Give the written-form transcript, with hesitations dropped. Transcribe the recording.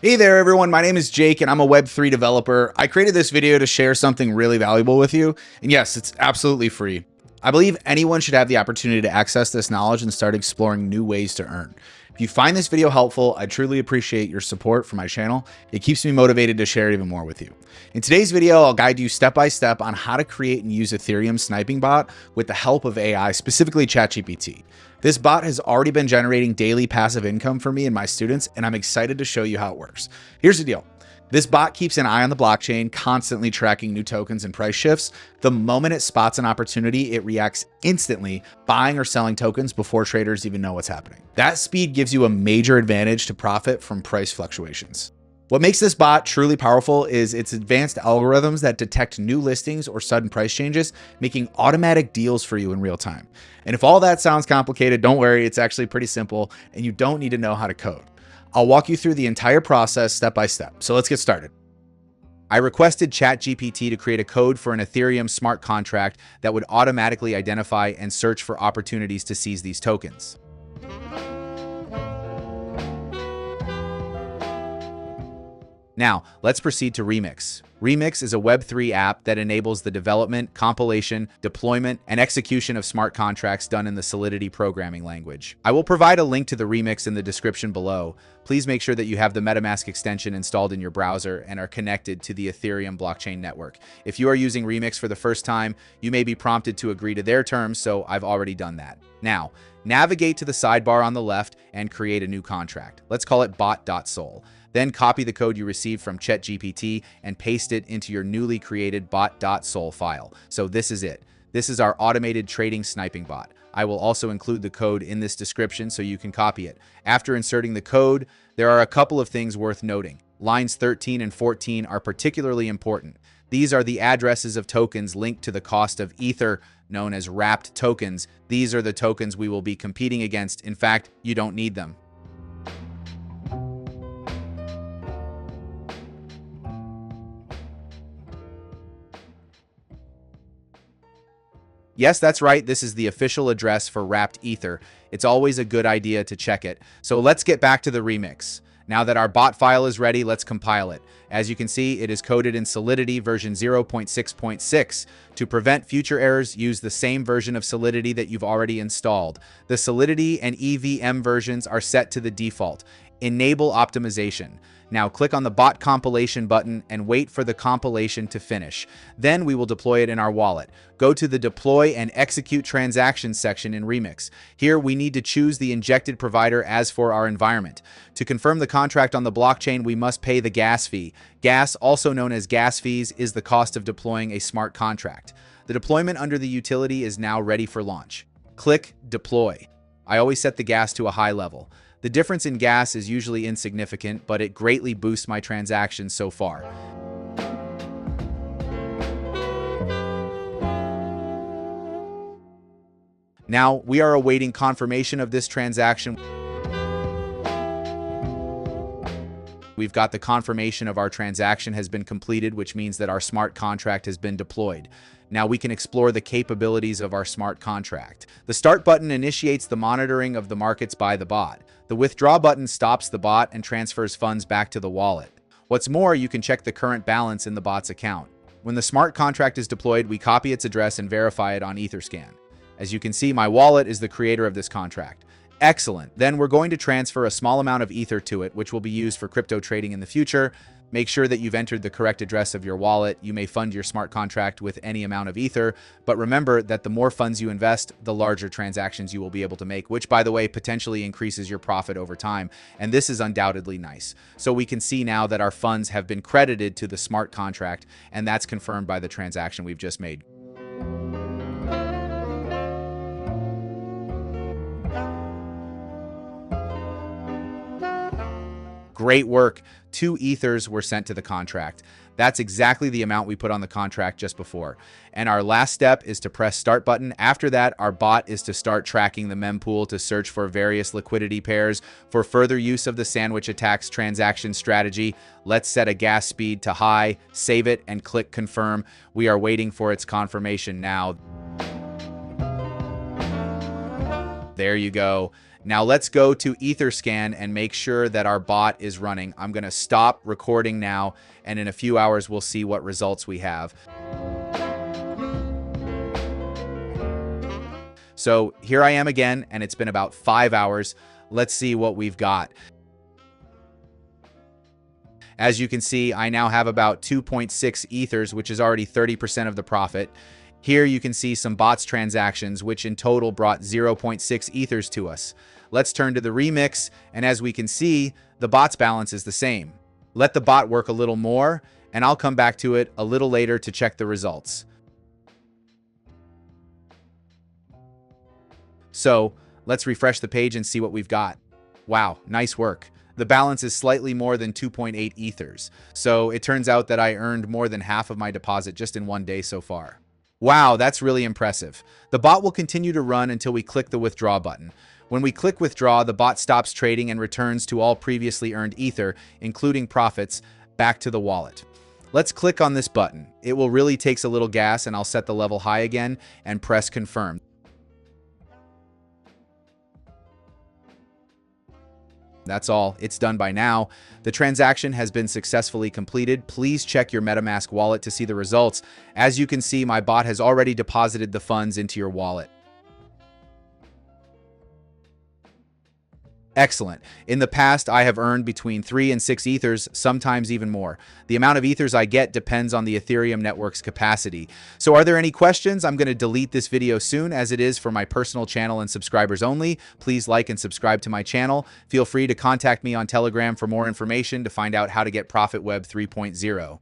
Hey there everyone, my name is Jake and I'm a Web3 developer. I created this video to share something really valuable with you. And yes, it's absolutely free. I believe anyone should have the opportunity to access this knowledge and start exploring new ways to earn. If you find this video helpful, I truly appreciate your support for my channel. It keeps me motivated to share even more with you. In today's video, I'll guide you step by step on how to create and use Ethereum sniping bot with the help of AI, specifically ChatGPT. This bot has already been generating daily passive income for me and my students, and I'm excited to show you how it works. Here's the deal. This bot keeps an eye on the blockchain, constantly tracking new tokens and price shifts. The moment it spots an opportunity, it reacts instantly, buying or selling tokens before traders even know what's happening. That speed gives you a major advantage to profit from price fluctuations. What makes this bot truly powerful is its advanced algorithms that detect new listings or sudden price changes, making automatic deals for you in real time. And if all that sounds complicated, don't worry, it's actually pretty simple and you don't need to know how to code. I'll walk you through the entire process step by step. So let's get started. I requested ChatGPT to create a code for an Ethereum smart contract that would automatically identify and search for opportunities to seize these tokens. Now, let's proceed to Remix. Remix is a Web3 app that enables the development, compilation, deployment, and execution of smart contracts done in the Solidity programming language. I will provide a link to the Remix in the description below. Please make sure that you have the MetaMask extension installed in your browser and are connected to the Ethereum blockchain network. If you are using Remix for the first time, you may be prompted to agree to their terms, so I've already done that. Now, navigate to the sidebar on the left and create a new contract. Let's call it bot.sol. Then copy the code you received from ChatGPT and paste it into your newly created bot.sol file. So this is it. This is our automated trading sniping bot. I will also include the code in this description so you can copy it. After inserting the code, there are a couple of things worth noting. Lines 13 and 14 are particularly important. These are the addresses of tokens linked to the cost of Ether, known as wrapped tokens. These are the tokens we will be competing against. In fact, you don't need them. Yes, that's right. This is the official address for wrapped Ether. It's always a good idea to check it. So let's get back to the remix. Now that our bot file is ready, let's compile it. As you can see, it is coded in Solidity version 0.6.6. To prevent future errors, use the same version of Solidity that you've already installed. The Solidity and EVM versions are set to the default. Enable optimization. Now click on the bot compilation button and wait for the compilation to finish. Then we will deploy it in our wallet. Go to the deploy and execute transactions section in Remix. Here we need to choose the injected provider as for our environment. To confirm the contract on the blockchain, we must pay the gas fee. Gas, also known as gas fees, is the cost of deploying a smart contract. The deployment under the utility is now ready for launch. Click Deploy. I always set the gas to a high level. The difference in gas is usually insignificant, but it greatly boosts my transactions so far. Now, we are awaiting confirmation of this transaction. We've got the confirmation of our transaction has been completed, which means that our smart contract has been deployed. Now we can explore the capabilities of our smart contract. The Start button initiates the monitoring of the markets by the bot. The Withdraw button stops the bot and transfers funds back to the wallet. What's more, you can check the current balance in the bot's account. When the smart contract is deployed, we copy its address and verify it on Etherscan. As you can see, my wallet is the creator of this contract. Excellent. Then we're going to transfer a small amount of Ether to it, which will be used for crypto trading in the future. Make sure that you've entered the correct address of your wallet. You may fund your smart contract with any amount of Ether, but remember that the more funds you invest, the larger transactions you will be able to make, which, by the way, potentially increases your profit over time. And this is undoubtedly nice. So we can see now that our funds have been credited to the smart contract, and that's confirmed by the transaction we've just made. Great work. 2 ethers were sent to the contract. That's exactly the amount we put on the contract just before. And our last step is to press Start button. After that, our bot is to start tracking the mempool to search for various liquidity pairs. For further use of the sandwich attacks transaction strategy, let's set a gas speed to high, save it, and click Confirm. We are waiting for its confirmation now. There you go. Now let's go to Etherscan and make sure that our bot is running. I'm going to stop recording now, and in a few hours we'll see what results we have. So here I am again, and it's been about 5 hours. Let's see what we've got. As you can see, I now have about 2.6 ethers, which is already 30% of the profit. Here you can see some bots transactions, which in total brought 0.6 ethers to us. Let's turn to the remix, and as we can see, the bot's balance is the same. Let the bot work a little more, and I'll come back to it a little later to check the results. So let's refresh the page and see what we've got. Wow, nice work. The balance is slightly more than 2.8 ethers. So it turns out that I earned more than half of my deposit just in one day so far. Wow, that's really impressive. The bot will continue to run until we click the withdraw button. When we click withdraw, the bot stops trading and returns to all previously earned ether, including profits, back to the wallet. Let's click on this button. It will really take a little gas, and I'll set the level high again and press confirm. That's all. It's done by now. The transaction has been successfully completed. Please check your MetaMask wallet to see the results. As you can see, my bot has already deposited the funds into your wallet. Excellent. In the past, I have earned between 3 and 6 ethers, sometimes even more. The amount of ethers I get depends on the Ethereum network's capacity. So are there any questions? I'm going to delete this video soon, as it is for my personal channel and subscribers only. Please like and subscribe to my channel. Feel free to contact me on Telegram for more information to find out how to get Profit Web 3.0.